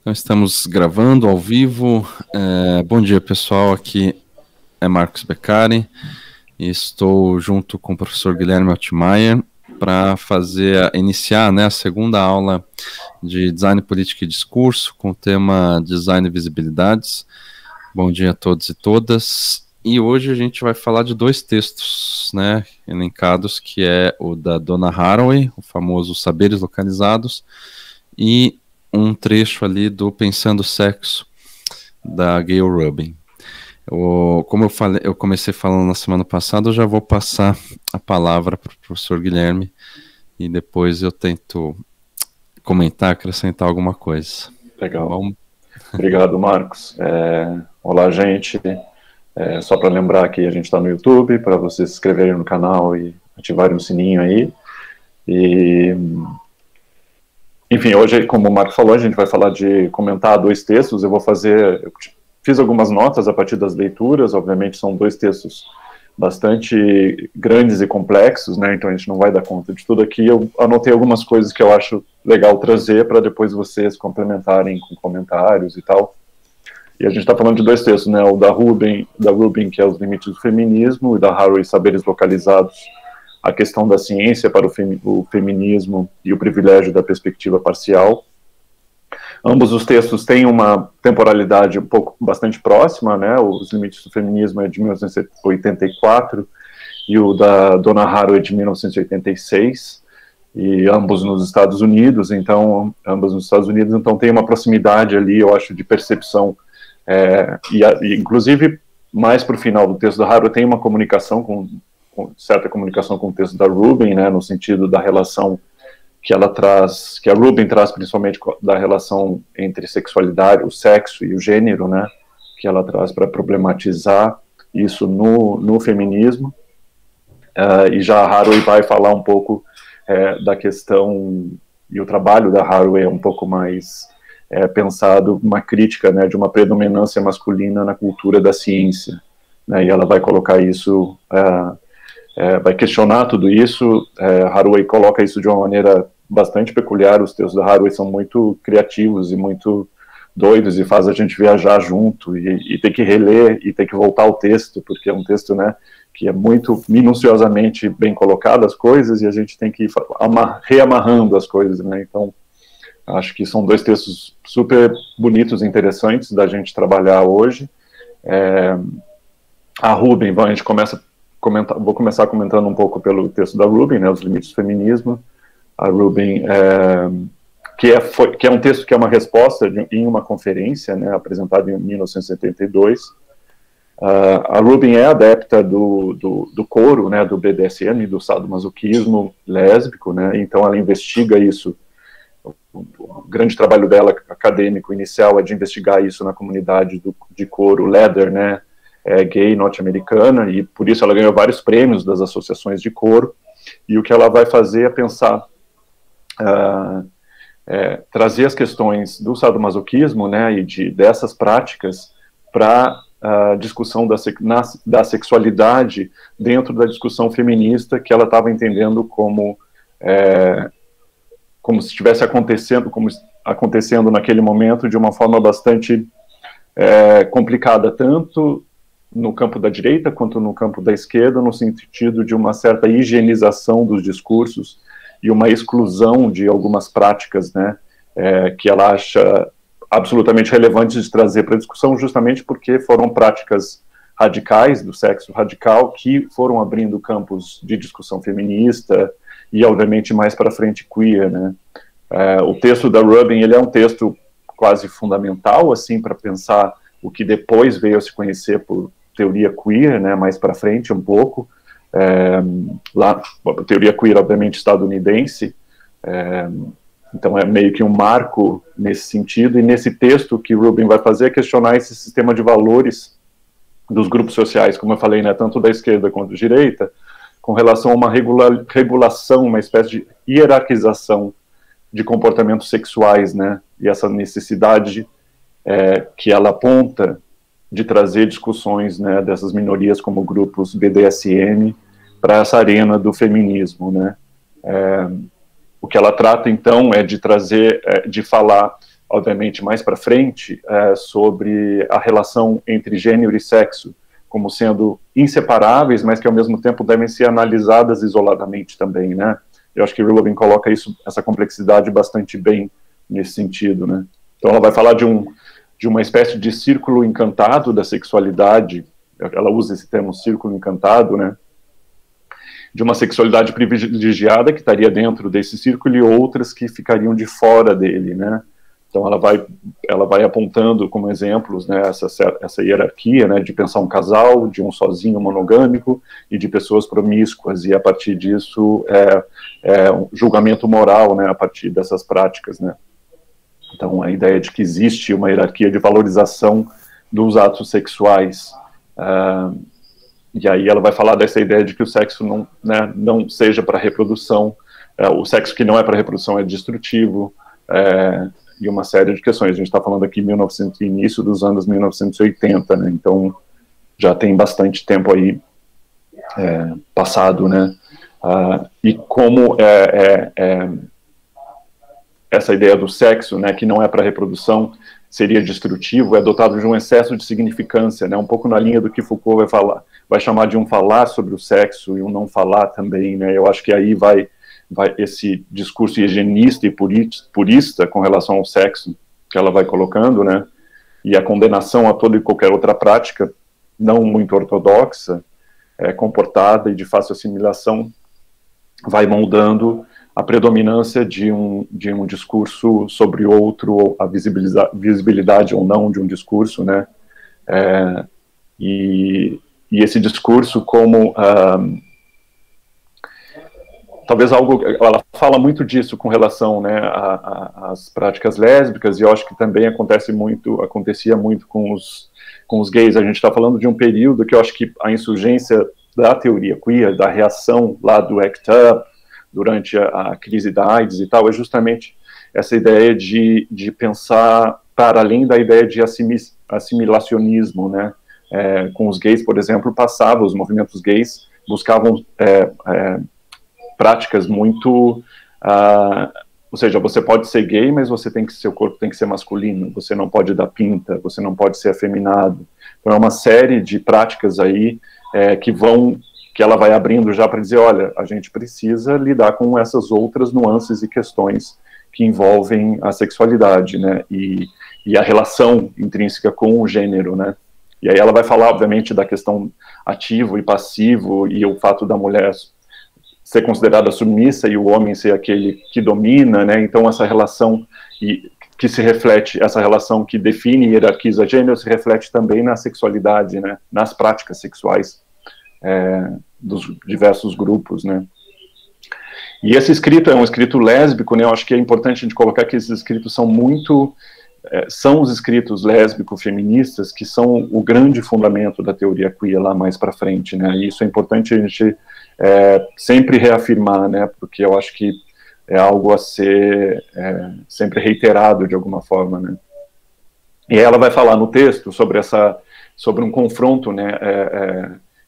Então estamos gravando ao vivo. Bom dia, pessoal. Aqui é Marcos Beccari e estou junto com o professor Guilherme Altmaier para iniciar, né, a segunda aula de Design, Política e Discurso com o tema Design e Visibilidades. Bom dia a todos e todas. E hoje a gente vai falar de dois textos, né, elencados, que é o da Donna Haraway, o famoso Saberes Localizados, e um trecho ali do Pensando Sexo, da Gayle Rubin. Como eu comecei falando na semana passada, eu já vou passar a palavra para o professor Guilherme e depois eu tento comentar, acrescentar alguma coisa. Legal. Bom? Obrigado, Marcos. Olá, gente. Só para lembrar que a gente está no YouTube, para vocês se inscreverem no canal e ativarem o sininho aí. Enfim, hoje, como o Marcos falou, a gente vai falar de comentar dois textos. Eu fiz algumas notas a partir das leituras. Obviamente são dois textos bastante grandes e complexos, né? Então a gente não vai dar conta de tudo aqui. Eu anotei algumas coisas que eu acho legal trazer para depois vocês complementarem com comentários e tal. E a gente está falando de dois textos, né? O da Rubin, que é Os Limites do Feminismo, e da Haraway, Saberes Localizados, a questão da ciência para o feminismo e o privilégio da perspectiva parcial. Ambos os textos têm uma temporalidade bastante próxima, né? Os Limites do Feminismo é de 1984 e o da Donna Haraway é de 1986, e ambos nos Estados Unidos, então tem uma proximidade ali, eu acho, de percepção, inclusive mais para o final do texto da Haraway tem uma comunicação certa comunicação com o texto da Rubin, né, no sentido da relação que ela traz, que a Rubin traz principalmente da relação entre sexualidade, o sexo e o gênero, né, que ela traz para problematizar isso no feminismo, e já a Haraway vai falar um pouco da questão, e o trabalho da Haraway é um pouco mais pensado, uma crítica, né, de uma predominância masculina na cultura da ciência, né, e ela vai colocar isso, vai questionar tudo isso. Haraway coloca isso de uma maneira bastante peculiar. Os textos da Haraway são muito criativos e muito doidos e faz a gente viajar junto e ter que reler e ter que voltar ao texto, porque é um texto, né, que é muito minuciosamente bem colocado as coisas e a gente tem que ir reamarrando as coisas, né. Então acho que são dois textos super bonitos e interessantes da gente trabalhar hoje. A Rubin, a gente vou começar comentando um pouco pelo texto da Rubin, né, Os Limites do Feminismo. A Rubin, que é um texto que é uma resposta em uma conferência, né, apresentada em 1972. A Rubin é adepta do coro, né, do BDSM, do sadomasoquismo lésbico, né, então ela investiga isso. O grande trabalho dela, acadêmico, inicial, é de investigar isso na comunidade de coro leather, né, gay norte-americana, e por isso ela ganhou vários prêmios das associações de coro, e o que ela vai fazer é pensar, trazer as questões do sadomasoquismo, né, e dessas práticas para a discussão da sexualidade dentro da discussão feminista, que ela estava entendendo como se estivesse acontecendo naquele momento de uma forma bastante complicada, tanto no campo da direita quanto no campo da esquerda, no sentido de uma certa higienização dos discursos e uma exclusão de algumas práticas, né, que ela acha absolutamente relevantes de trazer para a discussão, justamente porque foram práticas radicais, do sexo radical, que foram abrindo campos de discussão feminista e, obviamente, mais para frente queer, né. O texto da Rubin, ele é um texto quase fundamental, assim, para pensar o que depois veio a se conhecer por teoria queer, né, mais para frente um pouco, a teoria queer, obviamente, estadunidense, então é meio que um marco nesse sentido, e nesse texto que Rubin vai fazer é questionar esse sistema de valores dos grupos sociais, como eu falei, né, tanto da esquerda quanto da direita, com relação a uma regulação, uma espécie de hierarquização de comportamentos sexuais, né, e essa necessidade que ela aponta de trazer discussões, né, dessas minorias como grupos BDSM para essa arena do feminismo, né. O que ela trata, então, é de trazer, de falar obviamente, mais para frente, sobre a relação entre gênero e sexo, como sendo inseparáveis, mas que ao mesmo tempo devem ser analisadas isoladamente também, né? Eu acho que Rubin coloca essa complexidade bastante bem nesse sentido, né? Então ela vai falar de uma espécie de círculo encantado da sexualidade, ela usa esse termo círculo encantado, né? De uma sexualidade privilegiada que estaria dentro desse círculo e outras que ficariam de fora dele, né? Então ela vai apontando como exemplos, né, essa hierarquia, né, de pensar um casal, de um sozinho monogâmico e de pessoas promíscuas, e a partir disso um julgamento moral, né, a partir dessas práticas, né. Então a ideia de que existe uma hierarquia de valorização dos atos sexuais, e aí ela vai falar dessa ideia de que o sexo não seja para reprodução, o sexo que não é para reprodução é destrutivo, e uma série de questões. A gente está falando aqui início dos anos 1980, né? Então já tem bastante tempo aí passado, né? E como essa ideia do sexo, né, que não é para reprodução, seria destrutivo, é dotado de um excesso de significância, né? Um pouco na linha do que Foucault vai chamar de um falar sobre o sexo e um não falar também, né? Eu acho que aí vai esse discurso higienista e purista com relação ao sexo que ela vai colocando, né, e a condenação a toda e qualquer outra prática não muito ortodoxa, comportada e de fácil assimilação, vai moldando a predominância de um discurso sobre outro, a visibilidade ou não de um discurso, né, e esse discurso como talvez ela fala muito disso com relação, né, às práticas lésbicas, e eu acho que também acontecia muito com os gays. A gente está falando de um período que eu acho que a insurgência da teoria queer, da reação lá do ACT UP, durante a crise da AIDS e tal, é justamente essa ideia de pensar para além da ideia de assimilacionismo, né. Com os gays, por exemplo, os movimentos gays buscavam práticas muito, ou seja, você pode ser gay, mas seu corpo tem que ser masculino, você não pode dar pinta, você não pode ser afeminado. Então é uma série de práticas aí que ela vai abrindo já para dizer, olha, a gente precisa lidar com essas outras nuances e questões que envolvem a sexualidade, né, e a relação intrínseca com o gênero, né. E aí ela vai falar, obviamente, da questão ativo e passivo, e o fato da mulher ser considerada submissa e o homem ser aquele que domina, né? Então essa relação que se reflete, essa relação que define e hierarquiza gênero se reflete também na sexualidade, né? Nas práticas sexuais dos diversos grupos, né? E esse escrito é um escrito lésbico, né? Eu acho que é importante a gente colocar que esses escritos são os escritos lésbico-feministas que são o grande fundamento da teoria queer lá mais para frente, né? E isso é importante a gente sempre reafirmar, né? Porque eu acho que é algo a ser sempre reiterado de alguma forma, né? E ela vai falar no texto sobre um confronto, né?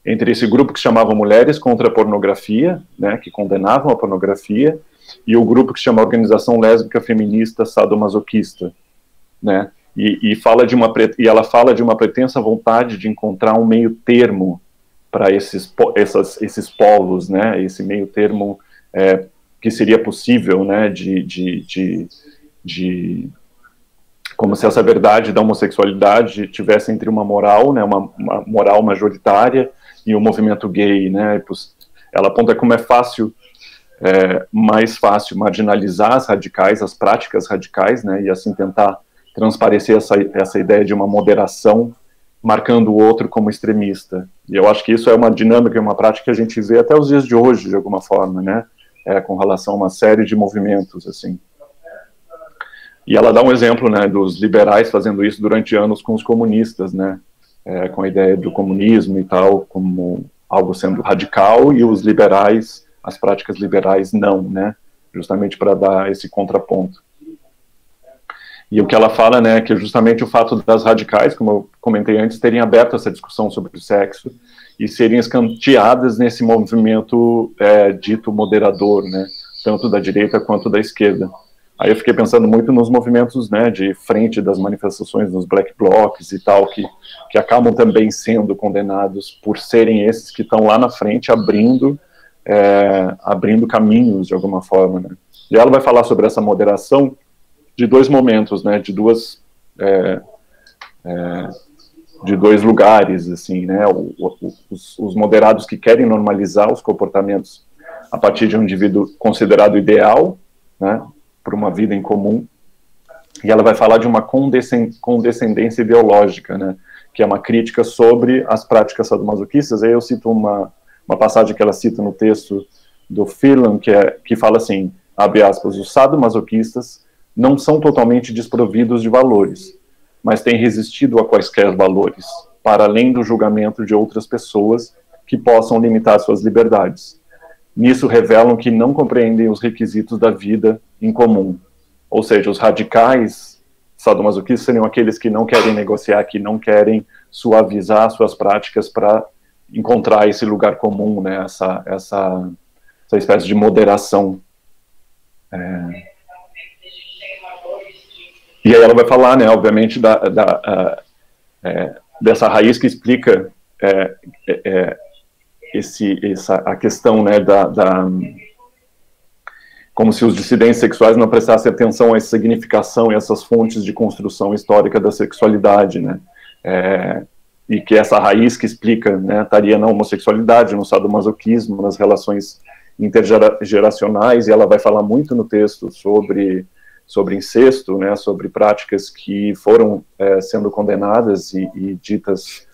Entre esse grupo que se chamava Mulheres contra a Pornografia, né? Que condenavam a pornografia, e o grupo que se chama Organização Lésbica Feminista Sadomasoquista, né? E ela fala de uma pretensa vontade de encontrar um meio termo para esses polos, né? Esse meio termo que seria possível, né? Como se essa verdade da homossexualidade tivesse entre uma moral, né? Uma moral majoritária e o movimento gay, né? Ela aponta como mais fácil marginalizar as práticas radicais, né? E assim tentar transparecer essa ideia de uma moderação, marcando o outro como extremista. E eu acho que isso é uma dinâmica e uma prática que a gente vê até os dias de hoje, de alguma forma, né? Com relação a uma série de movimentos, assim. E ela dá um exemplo, né, dos liberais fazendo isso durante anos com os comunistas, né? Com a ideia do comunismo e tal, como algo sendo radical, e os liberais, as práticas liberais não, né? Justamente para dar esse contraponto. E o que ela fala, né, que é justamente o fato das radicais, como eu comentei antes, terem aberto essa discussão sobre o sexo e serem escanteadas nesse movimento dito moderador, né, tanto da direita quanto da esquerda. Aí eu fiquei pensando muito nos movimentos, né, de frente das manifestações, nos black blocs e tal, que acabam também sendo condenados por serem esses que estão lá na frente abrindo caminhos de alguma forma, né. E ela vai falar sobre essa moderação de dois momentos, né, de dois lugares, assim, né, os moderados que querem normalizar os comportamentos a partir de um indivíduo considerado ideal, né, para uma vida em comum, e ela vai falar de uma condescendência ideológica, né, que é uma crítica sobre as práticas sadomasoquistas. Aí eu cito uma passagem que ela cita no texto do Phelan, que fala assim, abre aspas, os sadomasoquistas não são totalmente desprovidos de valores, mas têm resistido a quaisquer valores, para além do julgamento de outras pessoas que possam limitar suas liberdades. Nisso revelam que não compreendem os requisitos da vida em comum. Ou seja, os radicais sadomasoquistas seriam aqueles que não querem negociar, que não querem suavizar suas práticas para encontrar esse lugar comum, né, essa espécie de moderação. E aí ela vai falar, né, obviamente, dessa raiz que explica a questão, né, como se os dissidentes sexuais não prestassem atenção a essa significação e essas fontes de construção histórica da sexualidade, né, e que essa raiz que explica, né, estaria na homossexualidade, no sadomasoquismo, nas relações intergeracionais, e ela vai falar muito no texto sobre incesto, né, sobre práticas que foram sendo condenadas e ditas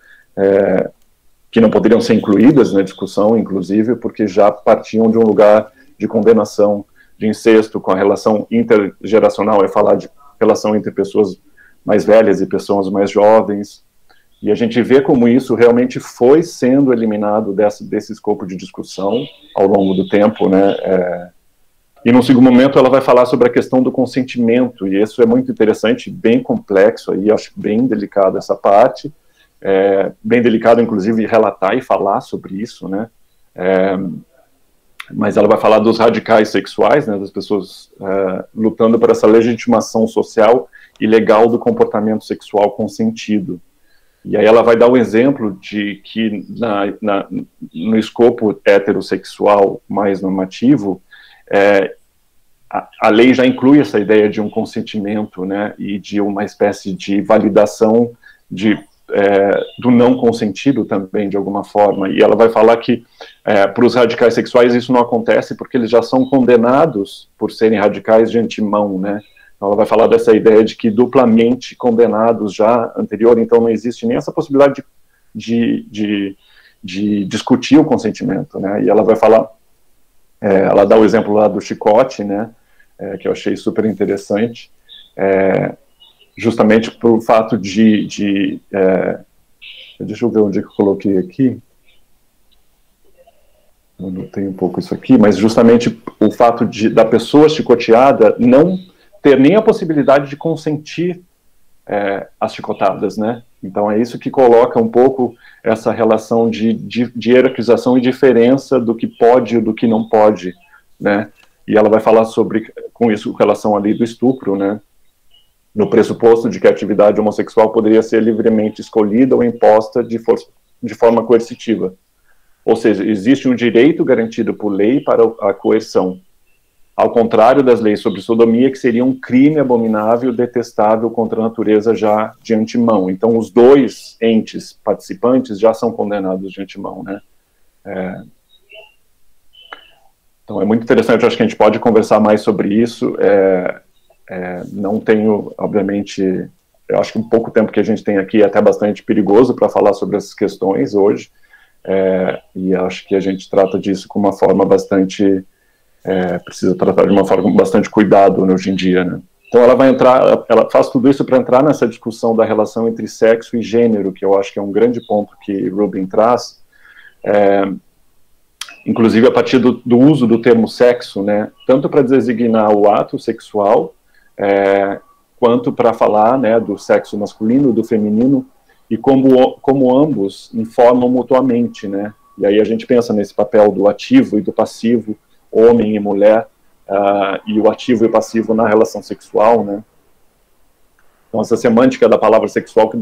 que não poderiam ser incluídas na discussão, inclusive, porque já partiam de um lugar de condenação de incesto, com a relação intergeracional, falar de relação entre pessoas mais velhas e pessoas mais jovens, e a gente vê como isso realmente foi sendo eliminado desse escopo de discussão ao longo do tempo, né. E no segundo momento ela vai falar sobre a questão do consentimento, e isso é muito interessante, bem complexo, aí acho bem delicado essa parte, bem delicado inclusive relatar e falar sobre isso, né, mas ela vai falar dos radicais sexuais, né, das pessoas lutando por essa legitimação social e legal do comportamento sexual consentido. E aí ela vai dar o exemplo de que no escopo heterossexual mais normativo, a lei já inclui essa ideia de um consentimento, né, e de uma espécie de validação do não consentido também, de alguma forma. E ela vai falar que para os radicais sexuais isso não acontece porque eles já são condenados por serem radicais de antemão, né. Então ela vai falar dessa ideia de que duplamente condenados já anterior, então não existe nem essa possibilidade de discutir o consentimento, né. E ela vai falar, ela dá o exemplo lá do chicote, né, que eu achei super interessante, justamente por fato deixa eu ver onde que eu coloquei aqui, eu notei um pouco isso aqui, mas justamente o fato da pessoa chicoteada não ter nem a possibilidade de consentir as chicotadas, né. Então é isso que coloca um pouco essa relação de hierarquização e diferença do que pode e do que não pode, né. E ela vai falar sobre, com isso, relação ali do estupro, né, no pressuposto de que a atividade homossexual poderia ser livremente escolhida ou imposta de forma coercitiva. Ou seja, existe um direito garantido por lei para a coerção, ao contrário das leis sobre sodomia, que seria um crime abominável, detestável contra a natureza já de antemão. Então, os dois entes participantes já são condenados de antemão, né. Então, é muito interessante, eu acho que a gente pode conversar mais sobre isso. Não tenho, obviamente, eu acho que o pouco tempo que a gente tem aqui é até bastante perigoso para falar sobre essas questões hoje, e acho que a gente trata disso com uma forma bastante, precisa tratar de uma forma com bastante cuidado, né, hoje em dia, né. Então ela faz tudo isso para entrar nessa discussão da relação entre sexo e gênero, que eu acho que é um grande ponto que Rubin traz, inclusive a partir do uso do termo sexo, né, tanto para designar o ato sexual, quanto para falar, né, do sexo masculino, do feminino, e como ambos informam mutuamente, né. E aí a gente pensa nesse papel do ativo e do passivo, homem e mulher, e o ativo e o passivo na relação sexual, né? Então, essa semântica da palavra sexual que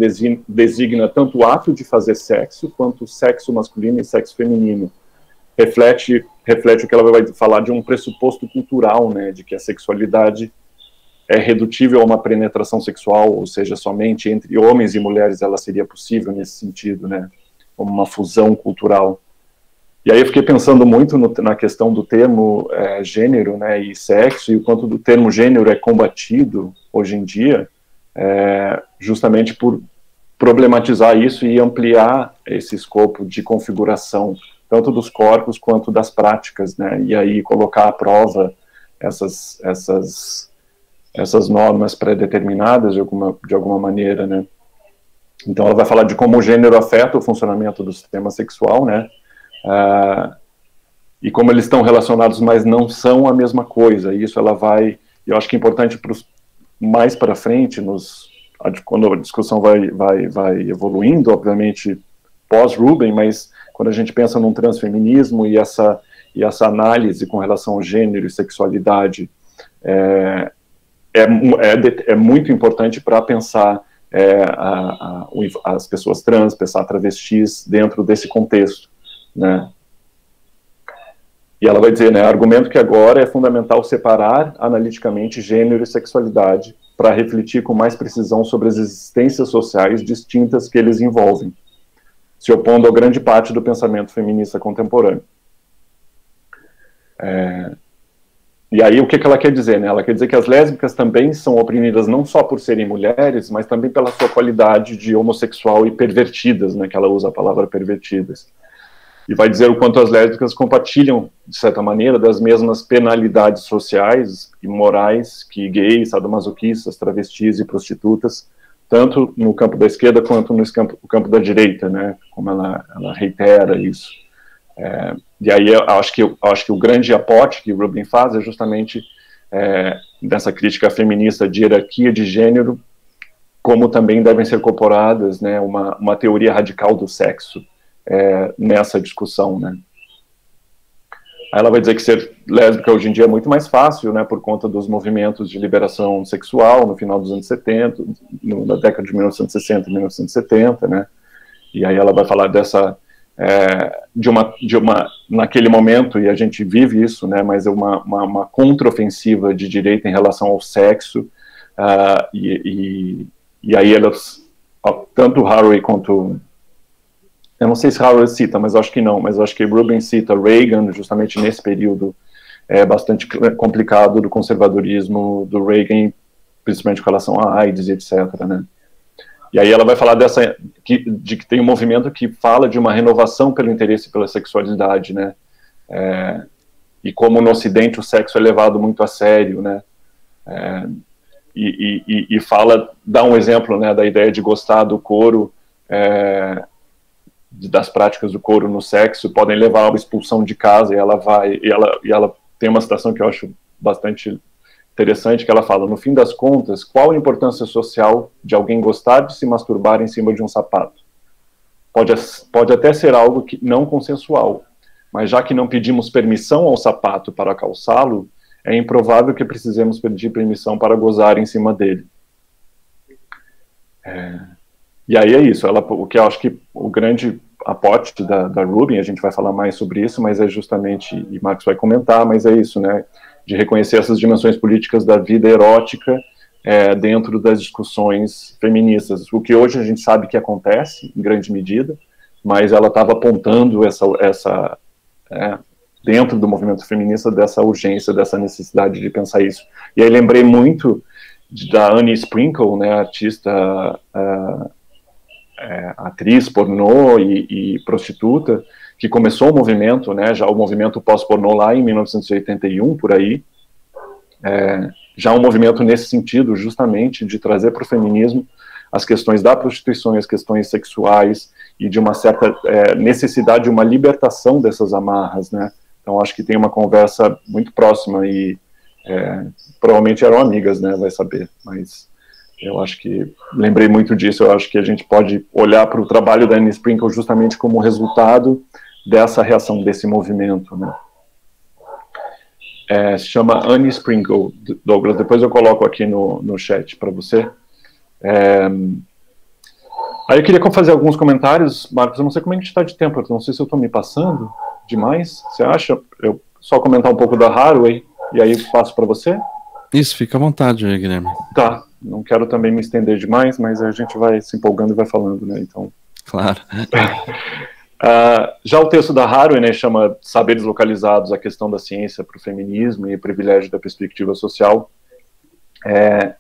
designa tanto o ato de fazer sexo, quanto o sexo masculino e sexo feminino. Reflete o que ela vai falar de um pressuposto cultural, né, de que a sexualidade é redutível a uma penetração sexual, ou seja, somente entre homens e mulheres ela seria possível nesse sentido, né, como uma fusão cultural. E aí eu fiquei pensando muito na questão do termo gênero, né, e sexo, e o quanto do termo gênero é combatido hoje em dia, justamente por problematizar isso e ampliar esse escopo de configuração, tanto dos corpos quanto das práticas, né, e aí colocar à prova essas normas pré-determinadas de alguma maneira, né. Então ela vai falar de como o gênero afeta o funcionamento do sistema sexual, né, e como eles estão relacionados, mas não são a mesma coisa. E isso ela vai, eu acho que é importante mais para frente, quando a discussão vai evoluindo, obviamente pós-Rubin, mas quando a gente pensa num transfeminismo e essa análise com relação ao gênero e sexualidade, é muito importante para pensar as pessoas trans, pensar travestis dentro desse contexto, né? E ela vai dizer, né, argumento que agora é fundamental separar analiticamente gênero e sexualidade para refletir com mais precisão sobre as existências sociais distintas que eles envolvem, se opondo a grande parte do pensamento feminista contemporâneo. E aí o que ela quer dizer, né? Ela quer dizer que as lésbicas também são oprimidas não só por serem mulheres, mas também pela sua qualidade de homossexual e pervertidas, né, que ela usa a palavra pervertidas. E vai dizer o quanto as lésbicas compartilham, de certa maneira, das mesmas penalidades sociais e morais que gays, sadomasoquistas, travestis e prostitutas, tanto no campo da esquerda quanto no campo da direita, né? Como ela reitera isso. E aí eu acho que o grande aporte que Rubin faz é justamente dessa crítica feminista de hierarquia de gênero, como também devem ser incorporadas, né, uma teoria radical do sexo, nessa discussão, né. Aí ela vai dizer que ser lésbica hoje em dia é muito mais fácil, né, por conta dos movimentos de liberação sexual no final dos anos 70, na década de 1960 e 1970, né, e aí ela vai falar naquele momento, e a gente vive isso, né, mas é uma contraofensiva de direita em relação ao sexo, e aí elas, tanto Haraway quanto, eu não sei se Haraway cita, mas acho que não, mas acho que Rubin cita Reagan, justamente nesse período bastante complicado do conservadorismo do Reagan, principalmente com relação à AIDS e etc., né. E aí ela vai falar de que tem um movimento que fala de uma renovação pelo interesse pela sexualidade, né, e como no Ocidente o sexo é levado muito a sério, né, e dá um exemplo, né, da ideia de gostar do couro, das práticas do couro no sexo, podem levar a uma expulsão de casa, e ela tem uma citação que eu acho bastante interessante, que ela fala, no fim das contas, qual a importância social de alguém gostar de se masturbar em cima de um sapato? Pode até ser algo não consensual, mas já que não pedimos permissão ao sapato para calçá-lo, é improvável que precisemos pedir permissão para gozar em cima dele. E aí é isso, o que eu acho que o grande aporte da Rubin, a gente vai falar mais sobre isso, mas é justamente, e Marx vai comentar, mas é isso, né, de reconhecer essas dimensões políticas da vida erótica dentro das discussões feministas, o que hoje a gente sabe que acontece, em grande medida, mas ela estava apontando dentro do movimento feminista, dessa urgência, dessa necessidade de pensar isso. E aí lembrei muito da Annie Sprinkle, né, artista, atriz pornô e prostituta, que começou o movimento, né, já o movimento pós-pornô lá em 1981, por aí, já um movimento nesse sentido, justamente, de trazer para o feminismo as questões da prostituição e as questões sexuais, e de uma certa necessidade de uma libertação dessas amarras, né. Então acho que tem uma conversa muito próxima, e provavelmente eram amigas, né, vai saber, mas eu acho que, lembrei muito disso, eu acho que a gente pode olhar para o trabalho da Annie Sprinkle justamente como resultado dessa reação, desse movimento, né. se chama Annie Sprinkle, Douglas. Depois eu coloco aqui no chat para você. Aí eu queria fazer alguns comentários, Marcos. Eu não sei como é que está de tempo, eu não sei se eu estou me passando demais. Você acha? Eu só comentar um pouco da Haraway e aí passo para você? Isso, fica à vontade aí, Guilherme. Tá, não quero também me estender demais, mas a gente vai se empolgando e vai falando, né? Então. Claro. Já o texto da Haraway, né, chama Saberes Localizados, a questão da ciência para o feminismo e o privilégio da perspectiva social. Ela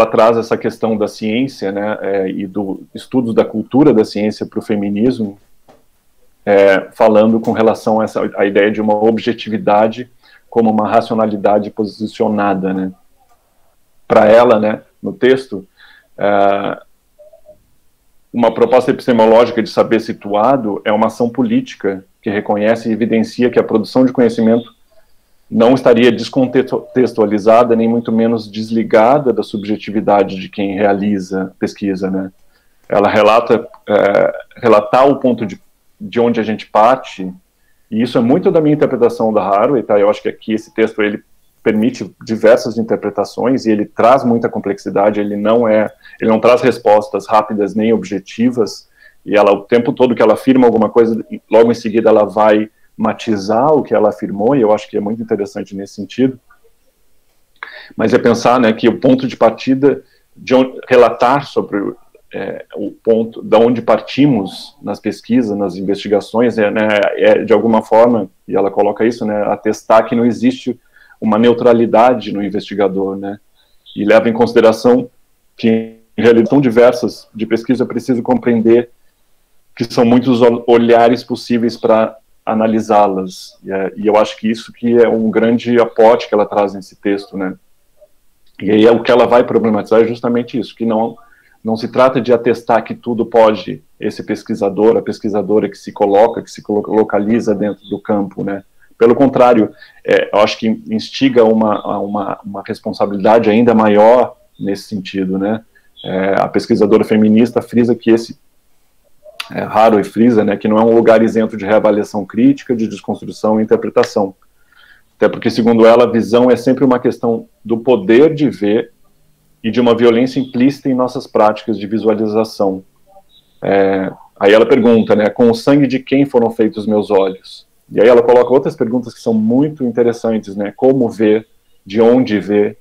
traz essa questão da ciência, né, e do estudo da cultura da ciência para o feminismo, falando com relação a ideia de uma objetividade como uma racionalidade posicionada, né. Para ela, né, no texto, uma proposta epistemológica de saber situado é uma ação política que reconhece e evidencia que a produção de conhecimento não estaria descontextualizada, nem muito menos desligada da subjetividade de quem realiza a pesquisa, né? Ela relatar o ponto de onde a gente parte, e isso é muito da minha interpretação da Haraway, tá? Eu acho que aqui esse texto, ele permite diversas interpretações, e ele traz muita complexidade, ele não traz respostas rápidas nem objetivas, e ela, o tempo todo que ela afirma alguma coisa, logo em seguida ela vai matizar o que ela afirmou, e eu acho que é muito interessante nesse sentido. Mas é pensar, né, que o ponto de partida, relatar sobre o ponto de onde partimos nas pesquisas, nas investigações, de alguma forma, e ela coloca isso, né, atestar que não existe uma neutralidade no investigador, né, e leva em consideração que em realidades tão diversas de pesquisa é preciso compreender que são muitos olhares possíveis para analisá-las, e eu acho que isso que é um grande aporte que ela traz nesse texto, né, e aí o que ela vai problematizar é justamente isso, que não se trata de atestar que tudo pode esse pesquisador, a pesquisadora que se localiza dentro do campo, né, pelo contrário, eu acho que instiga uma responsabilidade ainda maior nesse sentido, né, a pesquisadora feminista frisa que Haraway frisa, né, que não é um lugar isento de reavaliação crítica, de desconstrução e interpretação. Até porque, segundo ela, a visão é sempre uma questão do poder de ver e de uma violência implícita em nossas práticas de visualização. Aí ela pergunta, né, com o sangue de quem foram feitos os meus olhos? E aí ela coloca outras perguntas que são muito interessantes, né, como ver, de onde ver,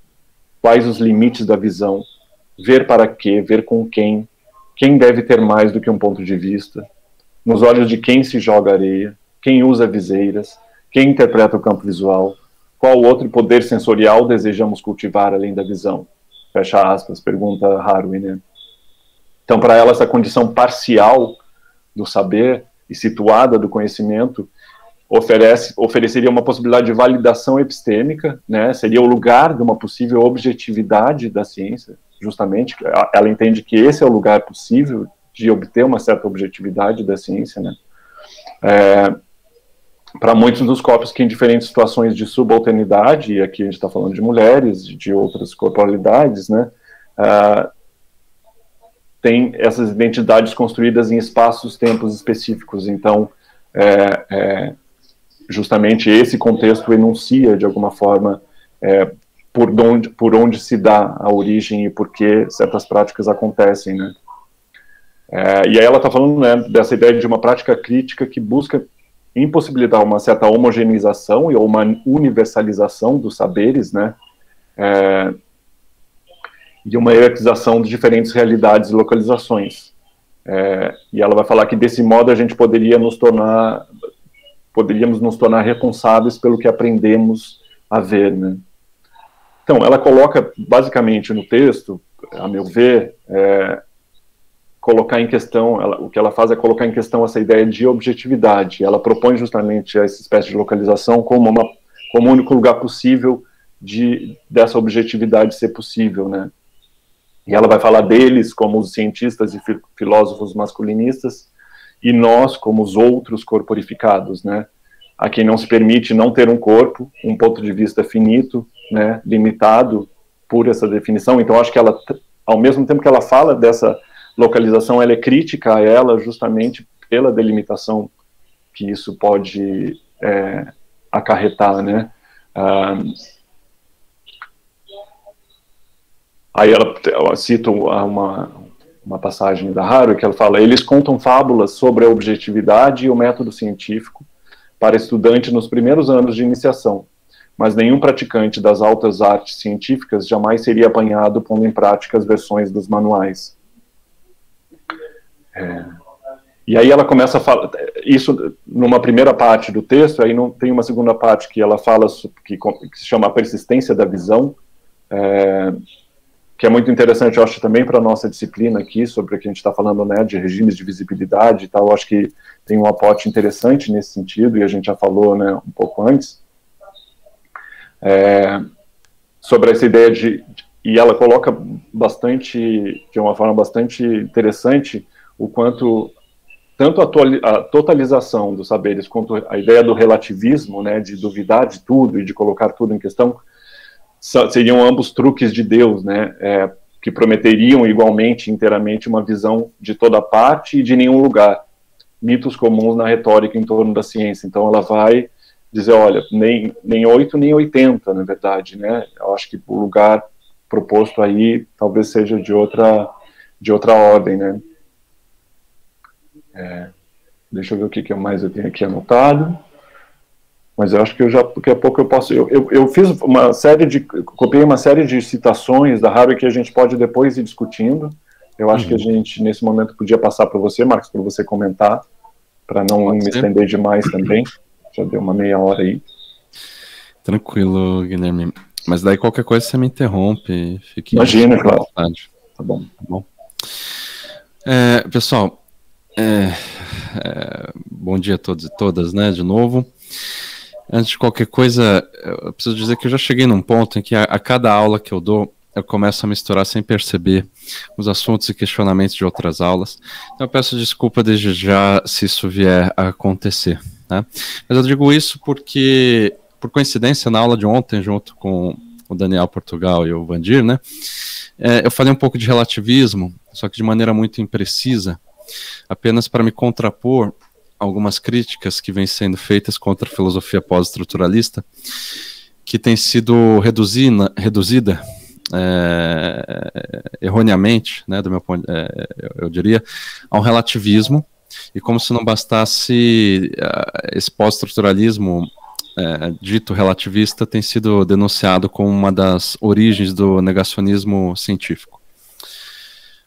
quais os limites da visão, ver para quê, ver com quem deve ter mais do que um ponto de vista, nos olhos de quem se joga areia, quem usa viseiras, quem interpreta o campo visual, qual outro poder sensorial desejamos cultivar além da visão? Fecha aspas, pergunta Haraway, né? Então, para ela, essa condição parcial do saber e situada do conhecimento ofereceria uma possibilidade de validação epistêmica, né? Seria o lugar de uma possível objetividade da ciência, justamente. Ela entende que esse é o lugar possível de obter uma certa objetividade da ciência, né? Para muitos dos corpos que em diferentes situações de subalternidade, e aqui a gente está falando de mulheres, de outras corporalidades, né, tem essas identidades construídas em espaços, tempos específicos. Então, justamente esse contexto enuncia, de alguma forma, por onde se dá a origem e por que certas práticas acontecem, né. E aí ela está falando, né, dessa ideia de uma prática crítica que busca impossibilitar uma certa homogeneização ou uma universalização dos saberes, né, e uma hierarquização de diferentes realidades e localizações. E ela vai falar que desse modo a gente poderíamos nos tornar responsáveis pelo que aprendemos a ver, né. Então, ela coloca basicamente no texto, a meu ver, colocar em questão, o que ela faz é colocar em questão essa ideia de objetividade. Ela propõe justamente essa espécie de localização como o único lugar possível dessa objetividade ser possível, né? E ela vai falar deles como os cientistas e filósofos masculinistas e nós como os outros corporificados, né? A quem não se permite não ter um corpo, um ponto de vista finito, né? Limitado por essa definição. Então, acho que ela, ao mesmo tempo que ela fala dessa localização, ela é crítica a ela justamente pela delimitação que isso pode acarretar, né? Aí ela cita uma passagem da Haraway que ela fala: eles contam fábulas sobre a objetividade e o método científico para estudante nos primeiros anos de iniciação, mas nenhum praticante das altas artes científicas jamais seria apanhado pondo em prática as versões dos manuais. E aí ela começa a falar, isso numa primeira parte do texto, aí não tem uma segunda parte que ela fala, que se chama A Persistência da Visão, que é muito interessante, eu acho, também para a nossa disciplina aqui, sobre o que a gente está falando, né, de regimes de visibilidade e tal. Eu acho que tem um aporte interessante nesse sentido, e a gente já falou, né, um pouco antes, sobre essa ideia e ela coloca bastante, de uma forma bastante interessante, o quanto, tanto a totalização dos saberes, quanto a ideia do relativismo, né, de duvidar de tudo e de colocar tudo em questão, seriam ambos truques de Deus, né, que prometeriam igualmente, inteiramente, uma visão de toda parte e de nenhum lugar. Mitos comuns na retórica em torno da ciência. Então ela vai dizer, olha, nem 8 nem 80, na verdade, né. Eu acho que o lugar proposto aí talvez seja de outra ordem, né. Deixa eu ver o que mais eu tenho aqui anotado. Mas eu acho que daqui a pouco eu posso... Eu fiz copiei uma série de citações da Haraway que a gente pode depois ir discutindo. Eu acho que a gente, nesse momento, podia passar para você, Marcos, para você comentar, para não me estender demais também. Já deu uma meia hora aí. Tranquilo, Guilherme. Mas daí qualquer coisa você me interrompe. Imagina, claro. Tá bom. Tá bom. Pessoal, bom dia a todos e todas, né, de novo. Antes de qualquer coisa, eu preciso dizer que eu já cheguei num ponto em que a cada aula que eu dou, eu começo a misturar sem perceber os assuntos e questionamentos de outras aulas. Então eu peço desculpa desde já se isso vier a acontecer, né? Mas eu digo isso porque, por coincidência, na aula de ontem, junto com o Daniel Portugal e o Vandir, né, eu falei um pouco de relativismo, só que de maneira muito imprecisa, apenas para me contrapor algumas críticas que vêm sendo feitas contra a filosofia pós-estruturalista, que tem sido reduzida erroneamente, né, do meu ponto, eu diria, a um relativismo, e como se não bastasse, esse pós-estruturalismo dito relativista tem sido denunciado como uma das origens do negacionismo científico.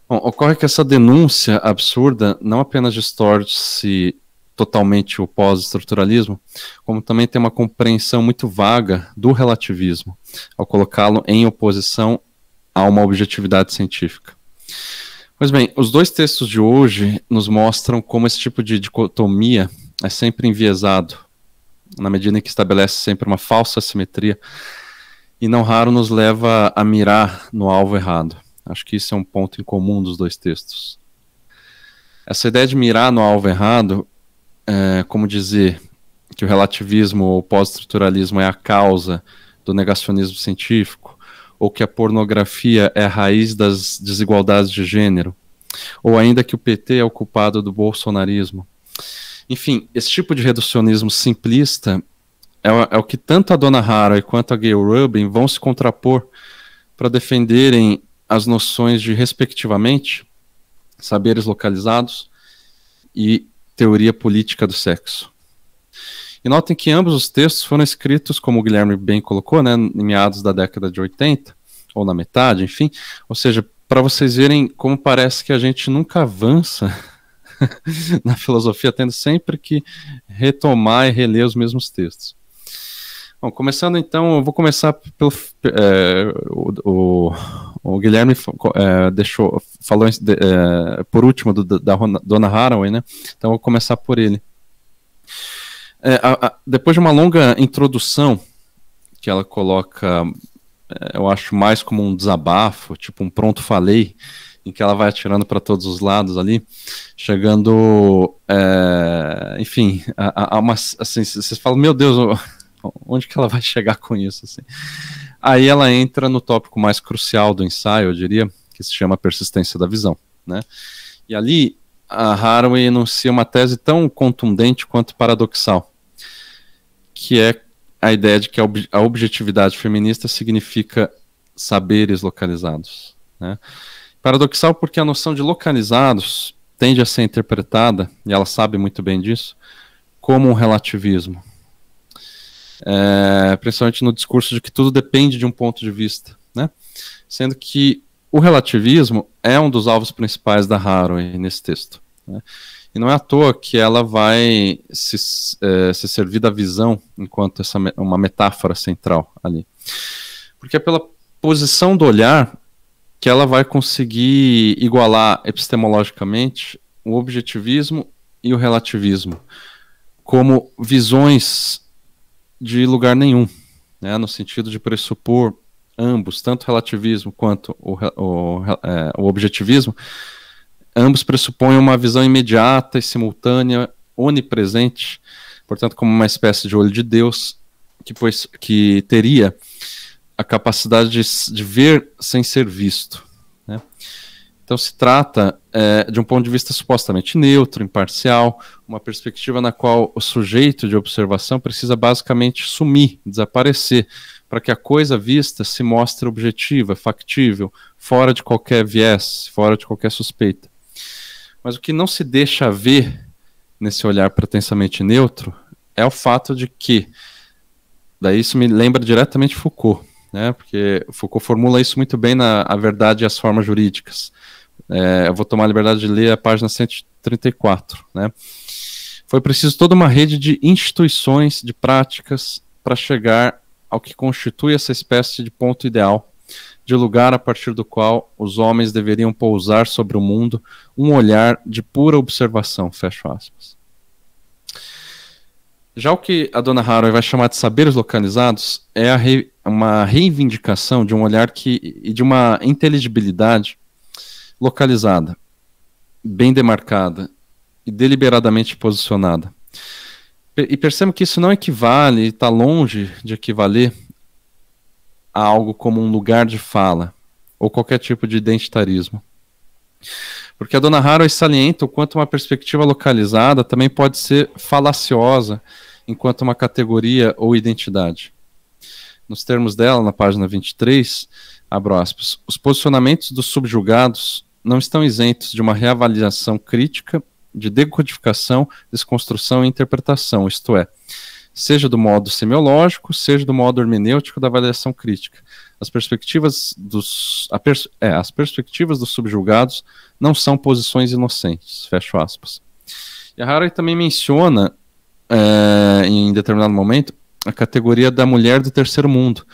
Bom, ocorre que essa denúncia absurda não apenas distorce totalmente o pós-estruturalismo, como também tem uma compreensão muito vaga do relativismo, ao colocá-lo em oposição a uma objetividade científica. Pois bem, os dois textos de hoje nos mostram como esse tipo de dicotomia é sempre enviesado, na medida em que estabelece sempre uma falsa simetria, e não raro nos leva a mirar no alvo errado. Acho que isso é um ponto em comum dos dois textos. Essa ideia de mirar no alvo errado, como dizer que o relativismo ou o pós-estruturalismo é a causa do negacionismo científico, ou que a pornografia é a raiz das desigualdades de gênero, ou ainda que o PT é o culpado do bolsonarismo. Enfim, esse tipo de reducionismo simplista é o que tanto a dona Haraway quanto a Gayle Rubin vão se contrapor para defenderem as noções de, respectivamente, saberes localizados e teoria política do sexo. E notem que ambos os textos foram escritos, como o Guilherme bem colocou, né, em meados da década de 80, ou na metade, enfim, ou seja, para vocês verem como parece que a gente nunca avança na filosofia, tendo sempre que retomar e reler os mesmos textos. Bom, começando então, eu vou começar pelo... o Guilherme falou por último da dona Haraway, né? Então eu vou começar por ele. Depois de uma longa introdução, que ela coloca, eu acho mais como um desabafo, tipo um pronto falei, em que ela vai atirando para todos os lados ali, chegando, enfim, a uma, assim, vocês falam, meu Deus, onde que ela vai chegar com isso, assim? Aí ela entra no tópico mais crucial do ensaio, eu diria, que se chama persistência da visão, né? E ali a Haraway enuncia uma tese tão contundente quanto paradoxal, que é a ideia de que a objetividade feminista significa saberes localizados, né? Paradoxal porque a noção de localizados tende a ser interpretada, e ela sabe muito bem disso, como um relativismo. Principalmente no discurso de que tudo depende de um ponto de vista, né? Sendo que o relativismo é um dos alvos principais da Haraway nesse texto, né? E não é à toa que ela vai se servir da visão enquanto uma metáfora central ali. Porque é pela posição do olhar que ela vai conseguir igualar epistemologicamente o objetivismo e o relativismo como visões de lugar nenhum, né, no sentido de pressupor ambos, tanto o relativismo quanto o objetivismo, ambos pressupõem uma visão imediata e simultânea, onipresente, portanto como uma espécie de olho de Deus, que teria a capacidade de ver sem ser visto, né? Então se trata de um ponto de vista supostamente neutro, imparcial, uma perspectiva na qual o sujeito de observação precisa basicamente sumir, desaparecer, para que a coisa vista se mostre objetiva, factível, fora de qualquer viés, fora de qualquer suspeita. Mas o que não se deixa ver nesse olhar pretensamente neutro é o fato de que, daí isso me lembra diretamente Foucault, né, porque Foucault formula isso muito bem na A Verdade e as Formas Jurídicas. Eu vou tomar a liberdade de ler a página 134, né? Foi preciso toda uma rede de instituições, de práticas, para chegar ao que constitui essa espécie de ponto ideal, de lugar a partir do qual os homens deveriam pousar sobre o mundo um olhar de pura observação, fecho aspas. Já o que a dona Haraway vai chamar de saberes localizados é uma reivindicação de um olhar e de uma inteligibilidade localizada, bem demarcada e deliberadamente posicionada. E percebam que isso não equivale, está longe de equivaler a algo como um lugar de fala, ou qualquer tipo de identitarismo. Porque a dona Haraway salienta o quanto uma perspectiva localizada também pode ser falaciosa enquanto uma categoria ou identidade. Nos termos dela, na página 23, abro aspas, os posicionamentos dos subjugados não estão isentos de uma reavaliação crítica, de decodificação, desconstrução e interpretação, isto é, seja do modo semiológico, seja do modo hermenêutico da avaliação crítica. As perspectivas dos subjugados não são posições inocentes, fecho aspas. E a Haraway também menciona, em determinado momento, a categoria da mulher do terceiro mundo,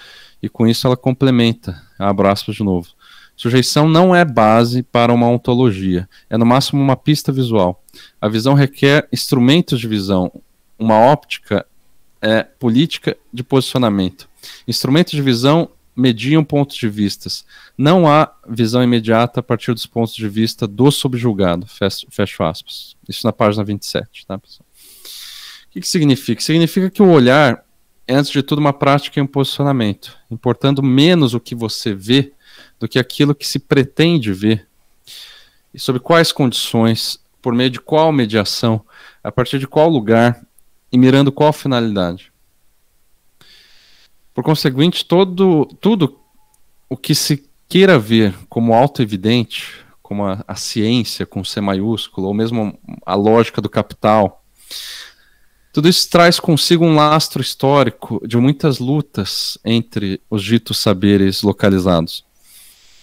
e com isso ela complementa, abro aspas de novo. Sujeição não é base para uma ontologia, é no máximo uma pista visual. A visão requer instrumentos de visão, uma óptica política de posicionamento. Instrumentos de visão mediam pontos de vistas. Não há visão imediata a partir dos pontos de vista do subjugado, fecho aspas. Isso na página 27, tá, pessoal? O que significa? Significa que o olhar é, antes de tudo, uma prática e um posicionamento, importando menos o que você vê do que aquilo que se pretende ver, e sob quais condições, por meio de qual mediação, a partir de qual lugar e mirando qual finalidade. Por conseguinte, tudo o que se queira ver como auto-evidente, como a ciência com C maiúsculo, ou mesmo a lógica do capital, tudo isso traz consigo um lastro histórico de muitas lutas entre os ditos saberes localizados.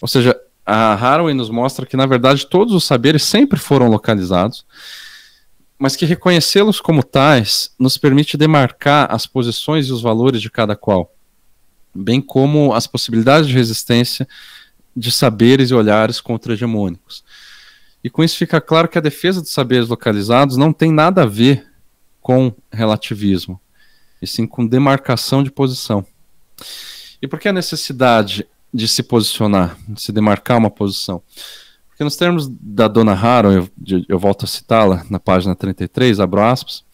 Ou seja, a Haraway nos mostra que, na verdade, todos os saberes sempre foram localizados, mas que reconhecê-los como tais nos permite demarcar as posições e os valores de cada qual, bem como as possibilidades de resistência de saberes e olhares contra-hegemônicos. E com isso fica claro que a defesa dos saberes localizados não tem nada a ver com relativismo, e sim com demarcação de posição. E por que a necessidade de se posicionar, de se demarcar uma posição? Porque nos termos da dona Haraway, eu volto a citá-la na página 33, abro aspas,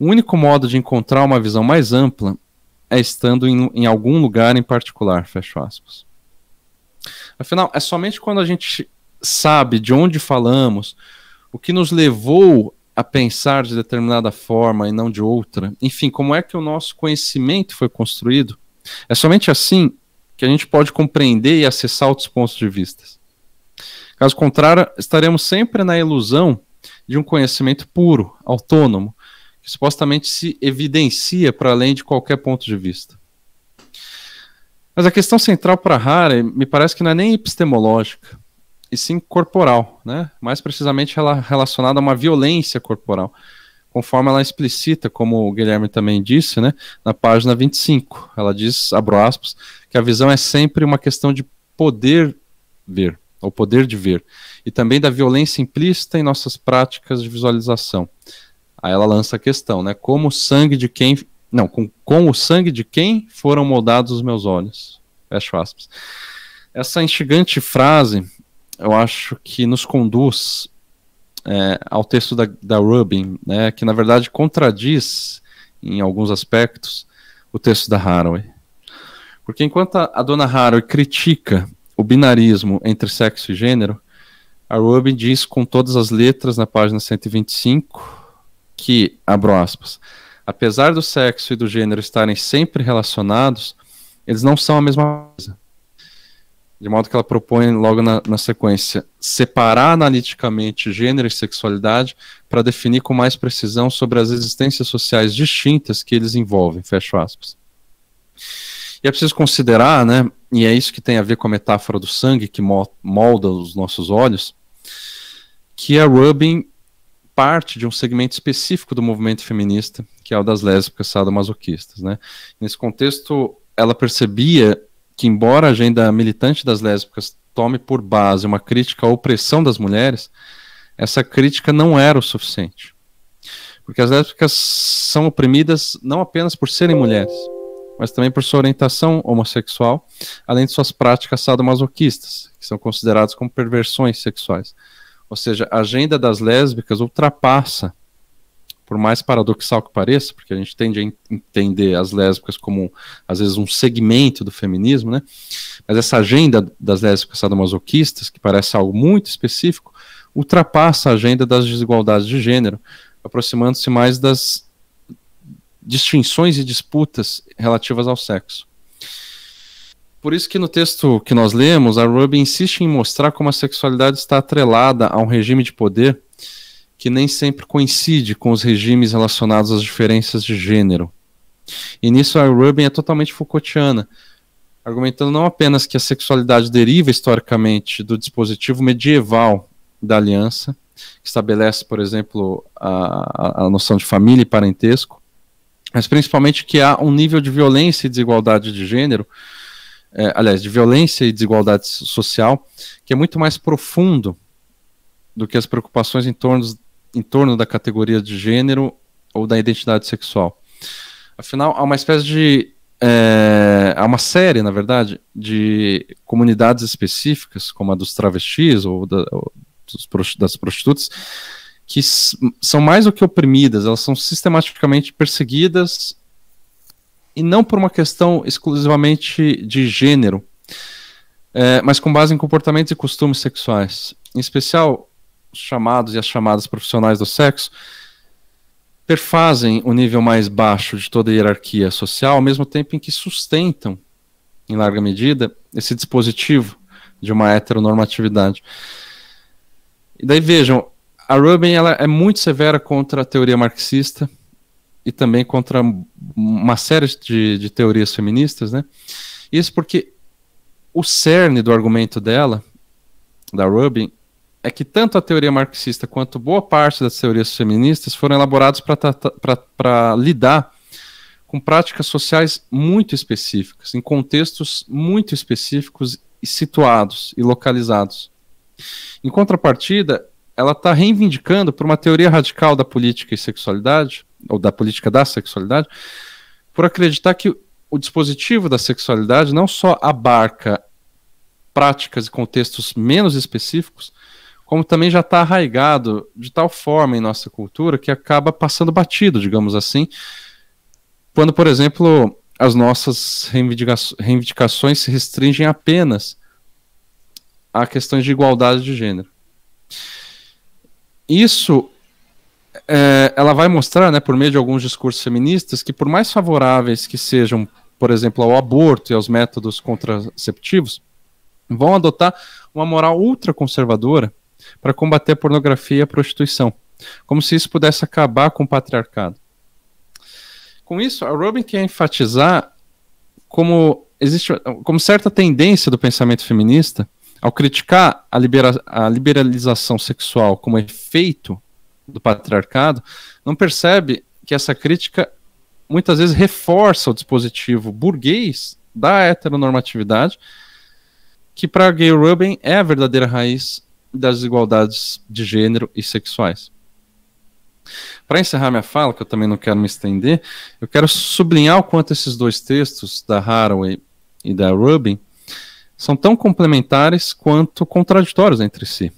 o único modo de encontrar uma visão mais ampla é estando em algum lugar em particular, fecho aspas. Afinal, é somente quando a gente sabe de onde falamos, o que nos levou a pensar de determinada forma e não de outra? Enfim, como é que o nosso conhecimento foi construído? É somente assim que a gente pode compreender e acessar outros pontos de vista. Caso contrário, estaremos sempre na ilusão de um conhecimento puro, autônomo, que supostamente se evidencia para além de qualquer ponto de vista. Mas a questão central para Harari me parece que não é nem epistemológica, e sim corporal, né? Mais precisamente relacionada a uma violência corporal, conforme ela explicita, como o Guilherme também disse, né, na página 25. Ela diz, abro aspas, que a visão é sempre uma questão de poder ver, ou poder de ver, e também da violência implícita em nossas práticas de visualização. Aí ela lança a questão, né, como o sangue de quem... Não, com o sangue de quem foram moldados os meus olhos. Fecho aspas. Essa instigante frase, eu acho que nos conduz ao texto da Rubin, né, que na verdade contradiz, em alguns aspectos, o texto da Haraway. Porque enquanto a dona Haraway critica o binarismo entre sexo e gênero, a Rubin diz com todas as letras na página 125 que, abro aspas, apesar do sexo e do gênero estarem sempre relacionados, eles não são a mesma coisa. De modo que ela propõe logo na sequência separar analiticamente gênero e sexualidade para definir com mais precisão sobre as existências sociais distintas que eles envolvem, fecho aspas. E é preciso considerar, né, e é isso que tem a ver com a metáfora do sangue que molda os nossos olhos, que a Rubin parte de um segmento específico do movimento feminista, que é o das lésbicas sadomasoquistas, né? Nesse contexto, ela percebia que, embora a agenda militante das lésbicas tome por base uma crítica à opressão das mulheres, essa crítica não era o suficiente. Porque as lésbicas são oprimidas não apenas por serem mulheres, mas também por sua orientação homossexual, além de suas práticas sadomasoquistas, que são consideradas como perversões sexuais. Ou seja, a agenda das lésbicas ultrapassa, por mais paradoxal que pareça, porque a gente tende a entender as lésbicas como, às vezes, um segmento do feminismo, né? Mas essa agenda das lésbicas sadomasoquistas, que parece algo muito específico, ultrapassa a agenda das desigualdades de gênero, aproximando-se mais das distinções e disputas relativas ao sexo. Por isso que no texto que nós lemos, a Rubin insiste em mostrar como a sexualidade está atrelada a um regime de poder que nem sempre coincide com os regimes relacionados às diferenças de gênero. E nisso a Rubin é totalmente Foucaultiana, argumentando não apenas que a sexualidade deriva historicamente do dispositivo medieval da aliança, que estabelece, por exemplo, a noção de família e parentesco, mas principalmente que há um nível de violência e desigualdade de gênero, aliás, de violência e desigualdade social, que é muito mais profundo do que as preocupações em torno da categoria de gênero ou da identidade sexual. Afinal, há uma espécie de... há uma série, na verdade, de comunidades específicas, como a dos travestis ou das prostitutas, que são mais do que oprimidas, elas são sistematicamente perseguidas, e não por uma questão exclusivamente de gênero, mas com base em comportamentos e costumes sexuais. Em especial, os chamados e as chamadas profissionais do sexo perfazem o nível mais baixo de toda a hierarquia social, ao mesmo tempo em que sustentam, em larga medida, esse dispositivo de uma heteronormatividade. E daí vejam, a Rubin ela é muito severa contra a teoria marxista e também contra uma série de teorias feministas, né? Isso porque o cerne do argumento dela, da Rubin, é que tanto a teoria marxista quanto boa parte das teorias feministas foram elaborados para lidar com práticas sociais muito específicas, em contextos muito específicos e situados e localizados. Em contrapartida, ela está reivindicando por uma teoria radical da política e sexualidade, ou da política da sexualidade, por acreditar que o dispositivo da sexualidade não só abarca práticas e contextos menos específicos, como também já está arraigado de tal forma em nossa cultura que acaba passando batido, digamos assim, quando, por exemplo, as nossas reivindicações se restringem apenas a questões de igualdade de gênero. Isso ela vai mostrar, né, por meio de alguns discursos feministas, que por mais favoráveis que sejam, por exemplo, ao aborto e aos métodos contraceptivos, vão adotar uma moral ultraconservadora para combater a pornografia e a prostituição, como se isso pudesse acabar com o patriarcado. Com isso, a Rubin quer enfatizar como certa tendência do pensamento feminista, ao criticar a liberalização sexual como efeito do patriarcado, não percebe que essa crítica muitas vezes reforça o dispositivo burguês da heteronormatividade, que para Gay Rubin é a verdadeira raiz das desigualdades de gênero e sexuais. Para encerrar minha fala, que eu também não quero me estender, eu quero sublinhar o quanto esses dois textos, da Haraway e da Rubin, são tão complementares quanto contraditórios entre si.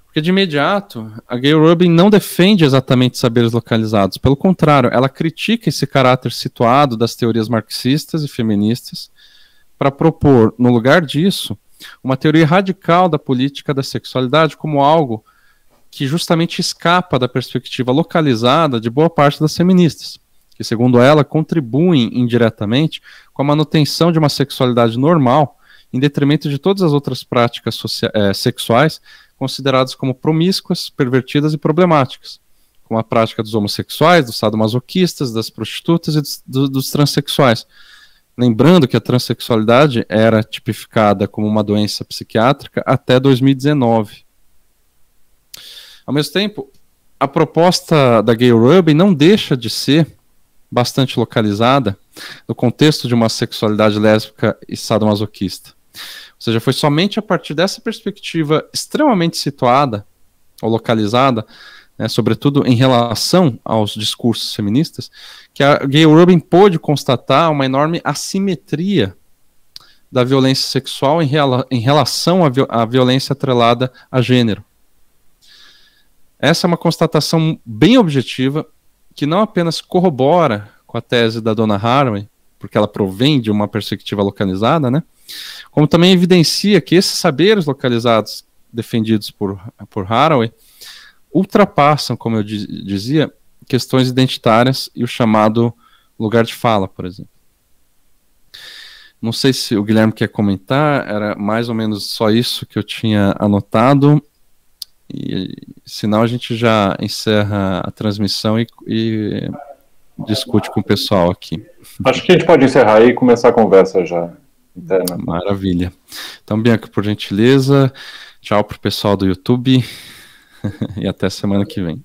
Porque, de imediato, a Gay Rubin não defende exatamente saberes localizados. Pelo contrário, ela critica esse caráter situado das teorias marxistas e feministas para propor, no lugar disso, uma teoria radical da política da sexualidade como algo que justamente escapa da perspectiva localizada de boa parte das feministas, que, segundo ela, contribuem indiretamente com a manutenção de uma sexualidade normal, em detrimento de todas as outras práticas sexuais consideradas como promíscuas, pervertidas e problemáticas, como a prática dos homossexuais, dos sadomasoquistas, das prostitutas e dos transexuais. Lembrando que a transexualidade era tipificada como uma doença psiquiátrica até 2019. Ao mesmo tempo, a proposta da Gay Rubin não deixa de ser bastante localizada no contexto de uma sexualidade lésbica e sadomasoquista. Ou seja, foi somente a partir dessa perspectiva extremamente situada ou localizada, né, sobretudo em relação aos discursos feministas, que a Gay Rubin pôde constatar uma enorme assimetria da violência sexual em relação à violência atrelada a gênero. Essa é uma constatação bem objetiva, que não apenas corrobora com a tese da dona Haraway, porque ela provém de uma perspectiva localizada, né, como também evidencia que esses saberes localizados defendidos por Haraway ultrapassam, como eu dizia, questões identitárias e o chamado lugar de fala, por exemplo. Não sei se o Guilherme quer comentar, era mais ou menos só isso que eu tinha anotado. E senão a gente já encerra a transmissão e discute com o pessoal aqui. Acho que a gente pode encerrar aí e começar a conversa já interna. Maravilha. Então, Bianca, por gentileza, tchau pro pessoal do YouTube e até semana que vem.